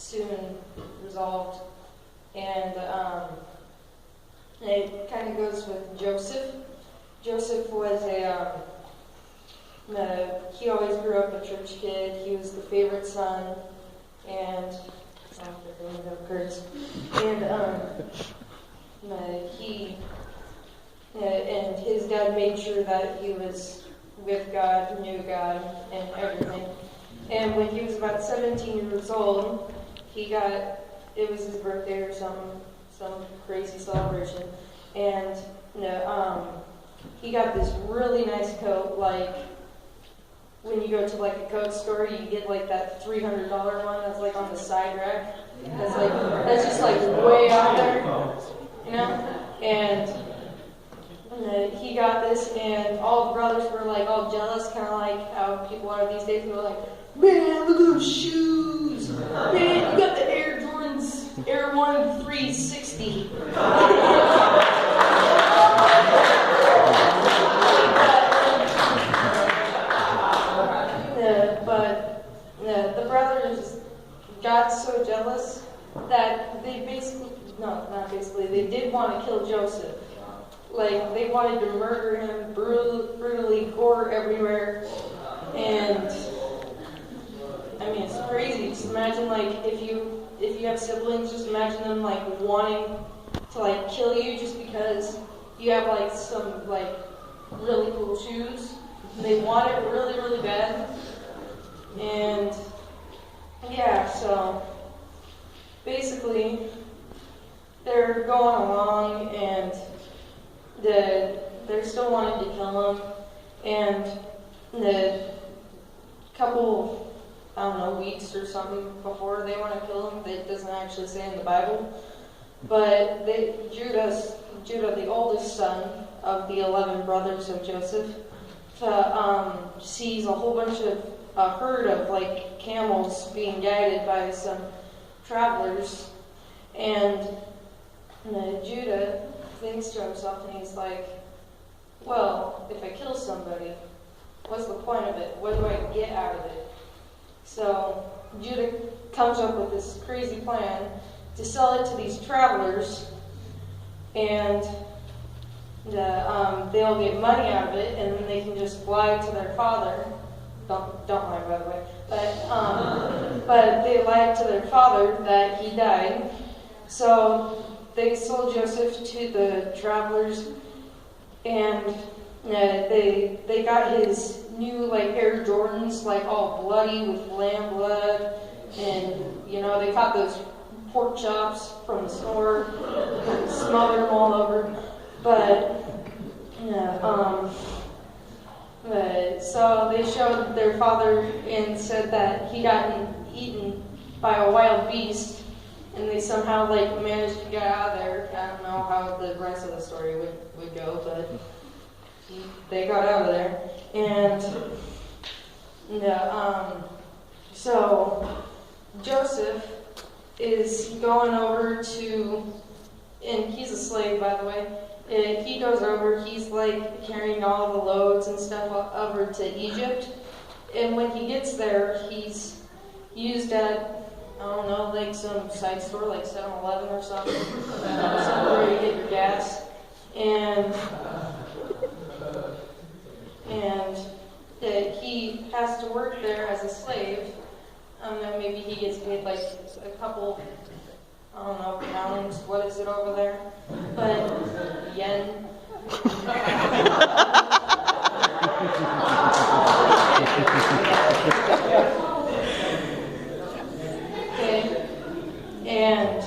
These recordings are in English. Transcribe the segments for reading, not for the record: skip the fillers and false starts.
soon resolved. And it kind of goes with Joseph. Joseph was he always grew up a church kid. He was the favorite son, and and his dad made sure that he was with God, knew God, and everything. And when he was about 17 years old, it was his birthday or some crazy celebration, and he got this really nice coat. Like when you go to like a coat store, you get like that $300 one that's like on the side rack. That's just like way out there, you know. And he got this, and all the brothers were like all jealous, kind of like how people are these days. They were like, "Man, look at those shoes! Man, you got the Air Jordans, Air 1 360." But the brothers got so jealous that they they did want to kill Joseph. Like, they wanted to murder him, brutally, gore everywhere. And I mean, it's crazy. Just imagine, like, if you have siblings, just imagine them like wanting to like kill you just because you have like some like really cool shoes. And they want it really, really bad. And yeah, so basically they're going along, and they're still wanting to kill him. And the couple, I don't know, weeks or something before they want to kill him, it doesn't actually say in the Bible, but Judah, the oldest son of the 11 brothers of Joseph, sees a whole bunch of a herd of like camels being guided by some travelers, and Judah thinks to himself, and he's like, well, if I kill somebody, what's the point of it? What do I get out of it? So Judah comes up with this crazy plan to sell it to these travelers, and they'll get money out of it, and then they can just lie to their father. Don't lie, by the way. But they lied to their father that he died. So they sold Joseph to the travelers, and they got his new like Air Jordans, like all bloody with lamb blood, and they caught those pork chops from the store, and smothered them all over. So they showed their father and said that he got eaten by a wild beast, and they somehow like managed to get out of there. I don't know how the rest of the story would go, but they got out of there. And so Joseph is going over to, and he's a slave, by the way. He goes over, he's like carrying all the loads and stuff over to Egypt. And when he gets there, he's used at, I don't know, like some side store, like 7-Eleven or something. Somewhere you get your gas. And he has to work there as a slave. I don't know, maybe he gets paid like a couple, I don't know, pounds, what is it over there? But yen. Okay. And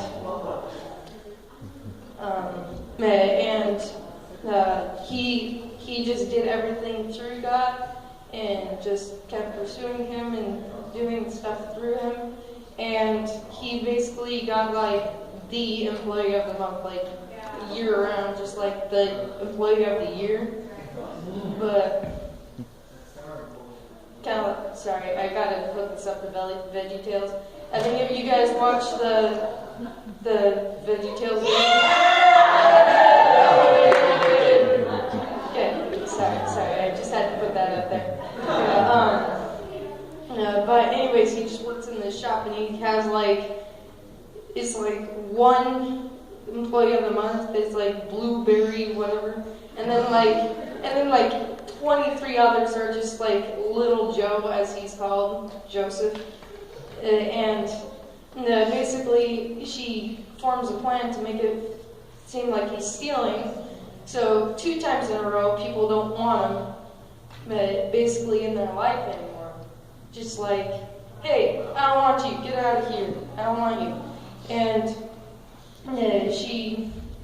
he just did everything through God and just kept pursuing him and doing stuff through him. And he basically got like the employee of the month, like year round, just like the employee of the year. But sorry, I gotta hook this up to VeggieTales. Have any of you guys watched the VeggieTales video? Okay, sorry, I just had to put that out there. But anyways, he just works in this shop, and he has like is like one employee of the month is like Blueberry, whatever, and then like 23 others are just like Little Joe, as he's called, Joseph, and basically she forms a plan to make it seem like he's stealing. So 2 times in a row, people don't want him, basically in their life anymore. Just like, hey, I don't want you, get out of here, I don't want you. And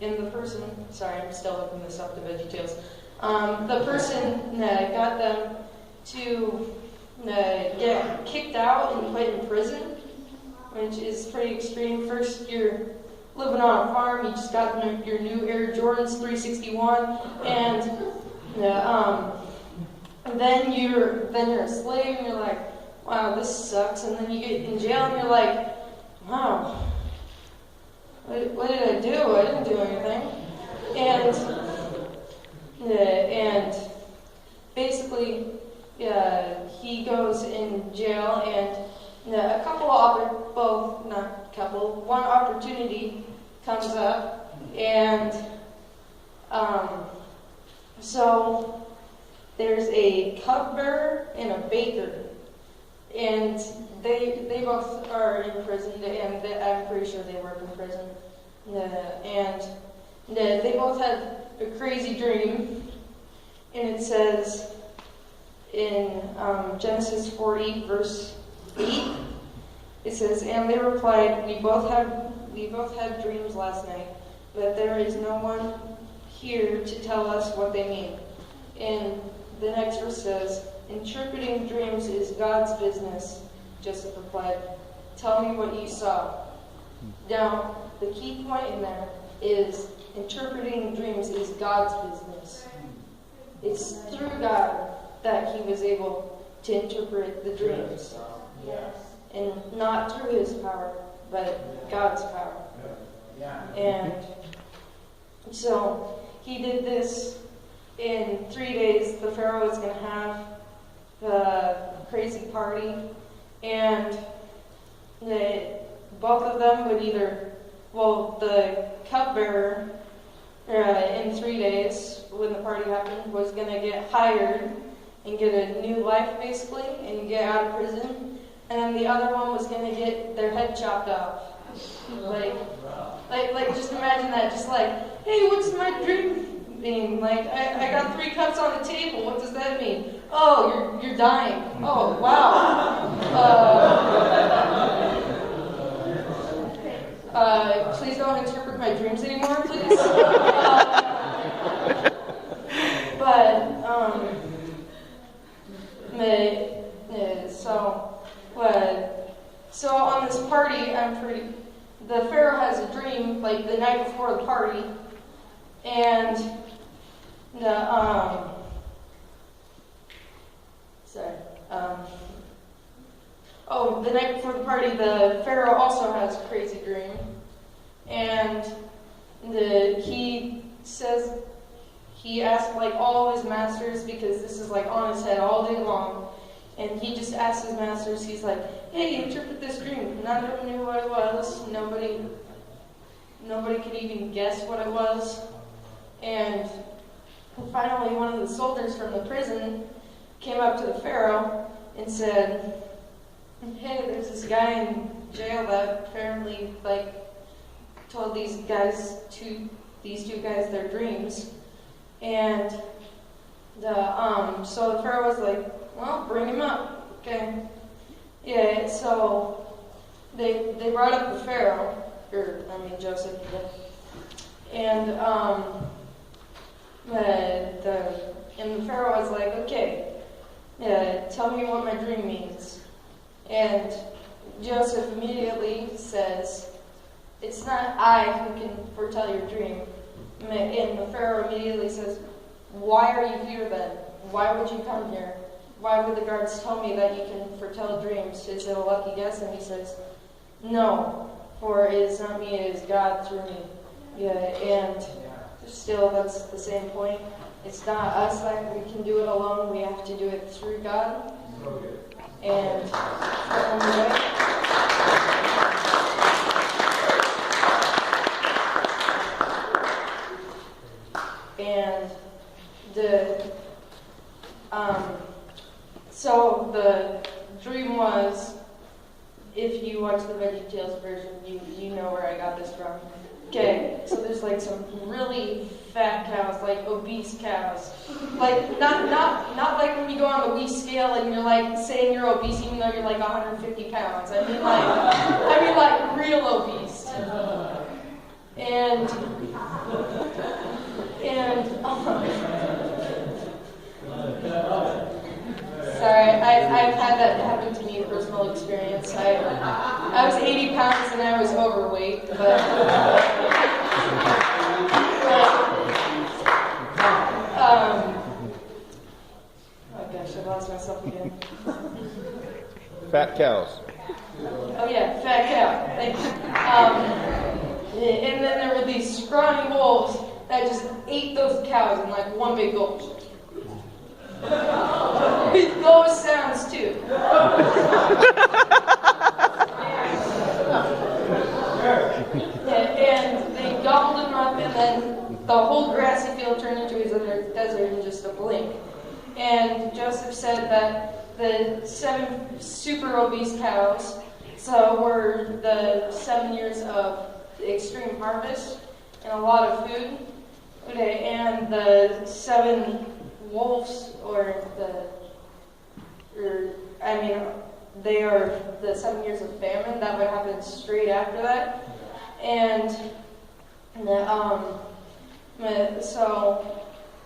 the person, sorry, I'm still looking this up, the VeggieTales. The person got them to get kicked out and put in prison, which is pretty extreme. First, you're living on a farm, you just got your new Air Jordans 361, and then you're a slave, and you're like, wow, this sucks. And then you get in jail, and you're like, wow, what did I do? I didn't do anything. And basically, he goes in jail, and one opportunity comes up, and so there's a cupbearer and a baker, and they both are in prison, and I'm pretty sure they work in prison, and they both had a crazy dream, and it says in Genesis 40 verse 8, it says, and they replied, we both had dreams last night, but there is no one here to tell us what they mean. And the next verse says, interpreting dreams is God's business. Joseph replied, tell me what you saw. Now, the key point in there is interpreting dreams is God's business. It's through God that he was able to interpret the dreams. And not through his power, but God's power. And so he did this in 3 days. The Pharaoh was going to have the crazy party, and both of them would the cupbearer in 3 days, when the party happened, was going to get hired and get a new life, basically, and get out of prison. And then the other one was going to get their head chopped off. Like, just imagine that. Just like, hey, what's my dream mean? Like, I got 3 cups on the table. What does that mean? Oh, you're dying. Oh, wow. Please don't interpret my dreams anymore, please. So on this party, the Pharaoh has a dream, like the night before the party, and the night before the party, the Pharaoh also has a crazy dream, and he asked like all of his masters, because this is like on his head all day long. And he just asked his masters, he's like, hey, interpret this dream. None of them knew what it was. Nobody could even guess what it was. And finally, one of the soldiers from the prison came up to the Pharaoh and said, hey, there's this guy in jail that apparently, like, told these two guys their dreams. And so the Pharaoh was like, well, bring him up. Okay. Yeah, so they brought up the Pharaoh, Joseph. And the Pharaoh was like, okay, tell me what my dream means. And Joseph immediately says, it's not I who can foretell your dream. And the Pharaoh immediately says, why are you here then? Why would you come here? Why would the guards tell me that you can foretell dreams? Is it a lucky guess? And he says, no, for it is not me, it is God through me. Yeah, and still that's the same point. It's not us that we can do it alone. We have to do it through God. And the VeggieTales version, you know where I got this from. Okay, so there's like some really fat cows, like obese cows. Like not like when you go on the wee scale and you're like saying you're obese even though you're like 150 pounds. I mean like real obese. And sorry, I've had that happen to me, personal experience. I was 80 pounds and I was overweight, but oh gosh, I lost myself again. Fat cows. Oh yeah, fat cow. Thank you. And then there were these scrawny wolves that just ate those cows in like one big gulp. With those sounds too. And they gobbled them up, and then the whole grassy field turned into a desert in just a blink. And Joseph said that the 7 super obese cows were the 7 years of extreme harvest and a lot of food. Okay, and the 7 wolves, they are the 7 years of famine that would happen straight after that. And so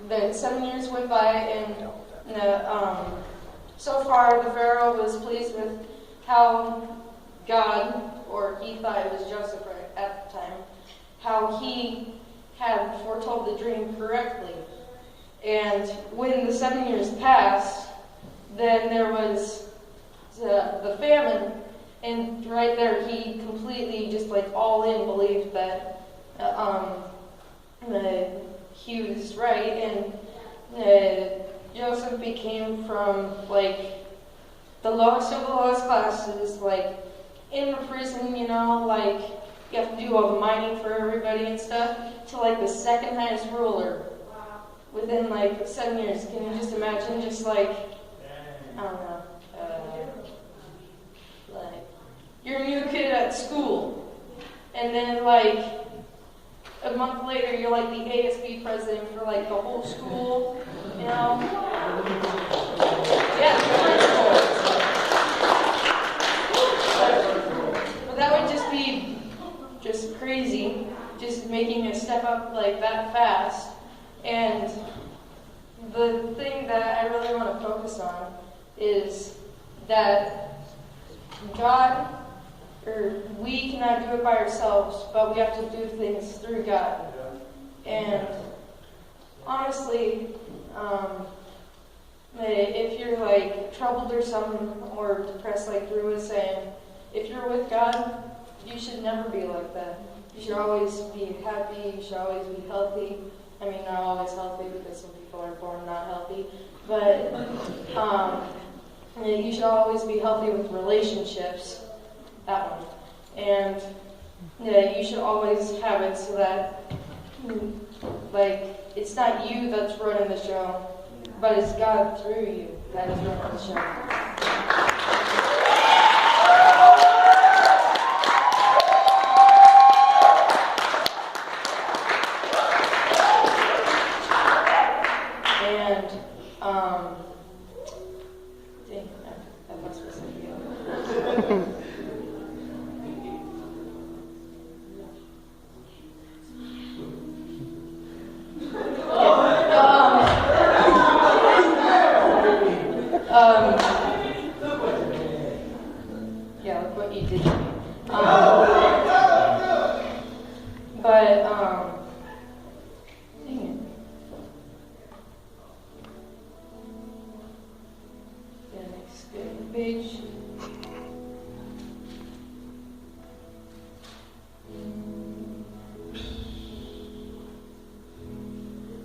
the 7 years went by, and so far the Pharaoh was pleased with how God, or he thought it was Joseph at the time, how he had foretold the dream correctly. And when the 7 years passed, then there was the famine, and right there he completely just like all in believed that he was right, and Joseph became from like the lowest of the lowest classes, like in the prison, like you have to do all the mining for everybody and stuff, to like the second highest ruler within like 7 years. Can you just imagine, just like, I don't know, like you're a new kid at school, and then like a month later you're like the ASB president for like the whole school, Yeah, the principal. But that would just be just crazy, just making a step up like that fast. And the thing that I really want to focus on is that God, or we cannot do it by ourselves, but we have to do things through God. And honestly, if you're like troubled or something, or depressed like Drew was saying, if you're with God, you should never be like that. You should always be happy, you should always be healthy. I mean, not always healthy, because some people are born not healthy, but you should always be healthy with relationships, that one. And you should always have it so that, like, it's not you that's running the show, but it's God through you that is running the show.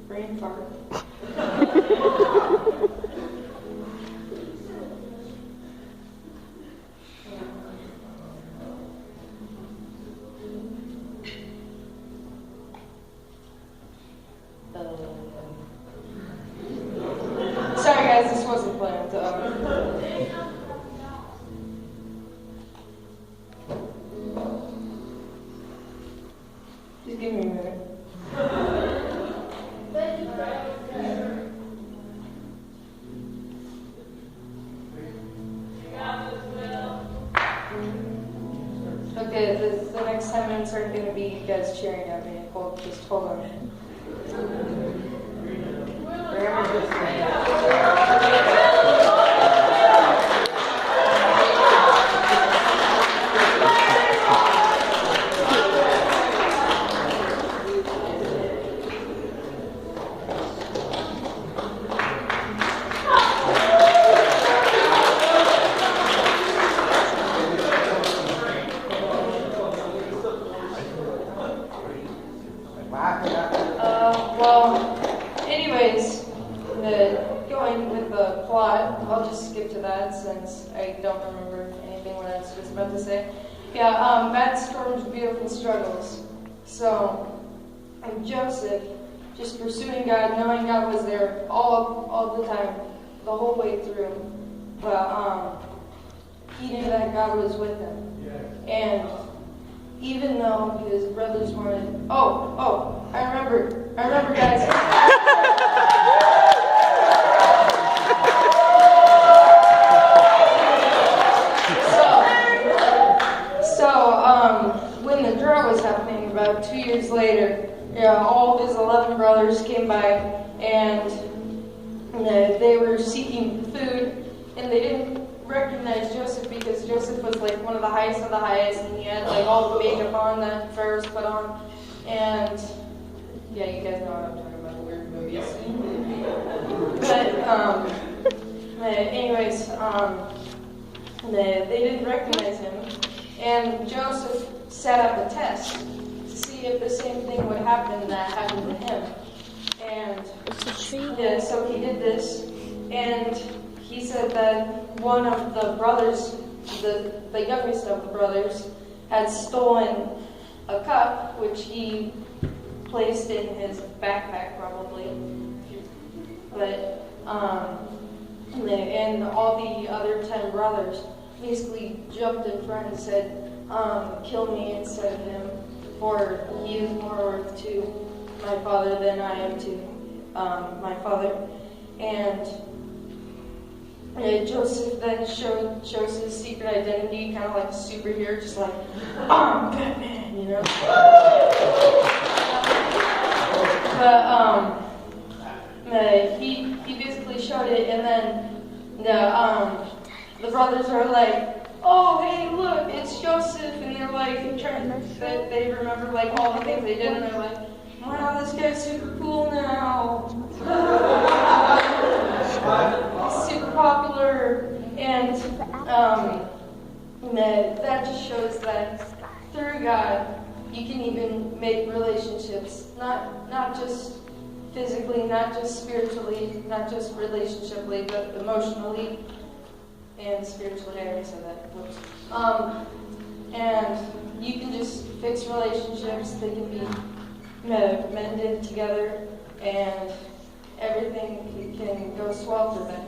Brain fart. Sorry guys, this wasn't planned. Just give me a minute. Okay, the next 10 minutes aren't going to be you guys cheering at me. Just hold on. Anyways, going with the plot, I'll just skip to that since I don't remember anything what I was just about to say. Yeah, Matt storms beautiful struggles. So, Joseph, just pursuing God, knowing God was there all the time, the whole way through. But he knew that God was with him. And even though his brothers wanted... Oh, I remember, guys. When the drought was happening about 2 years later, all of his 11 brothers came by, and they were seeking food, and they didn't recognize Joseph because Joseph was like one of the highest of the highest, and he had like all the makeup on that pharaohs put on, and yeah, you guys know what I'm talking about, weird movies. But anyways, they didn't recognize him, and Joseph set up a test to see if the same thing would happen that happened to him. And so he did this, and he said that one of the brothers, the youngest of the brothers, had stolen a cup, which he placed in his backpack probably. But, and all the other 10 brothers basically jumped in front and said, kill me instead of him, for he is more worth to my father than I am to my father. And Joseph then shows his secret identity, kind of like a superhero, just like, I'm Batman, you know? But he basically showed it, and then the brothers are like, oh, hey, look, it's Joseph, and they're like, they remember like all the things they did, and they're like, wow, this guy's super cool now. He's super popular, and that just shows that through God, you can even make relationships, not just physically, not just spiritually, not just relationshiply, but emotionally and spiritually. I already said that. Whoops. And you can just fix relationships. They can be mended together, and everything can go swell for them.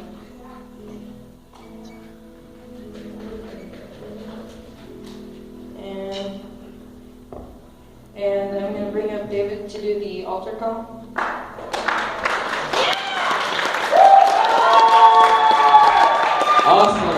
And I'm going to bring up David to do the altar call. Awesome.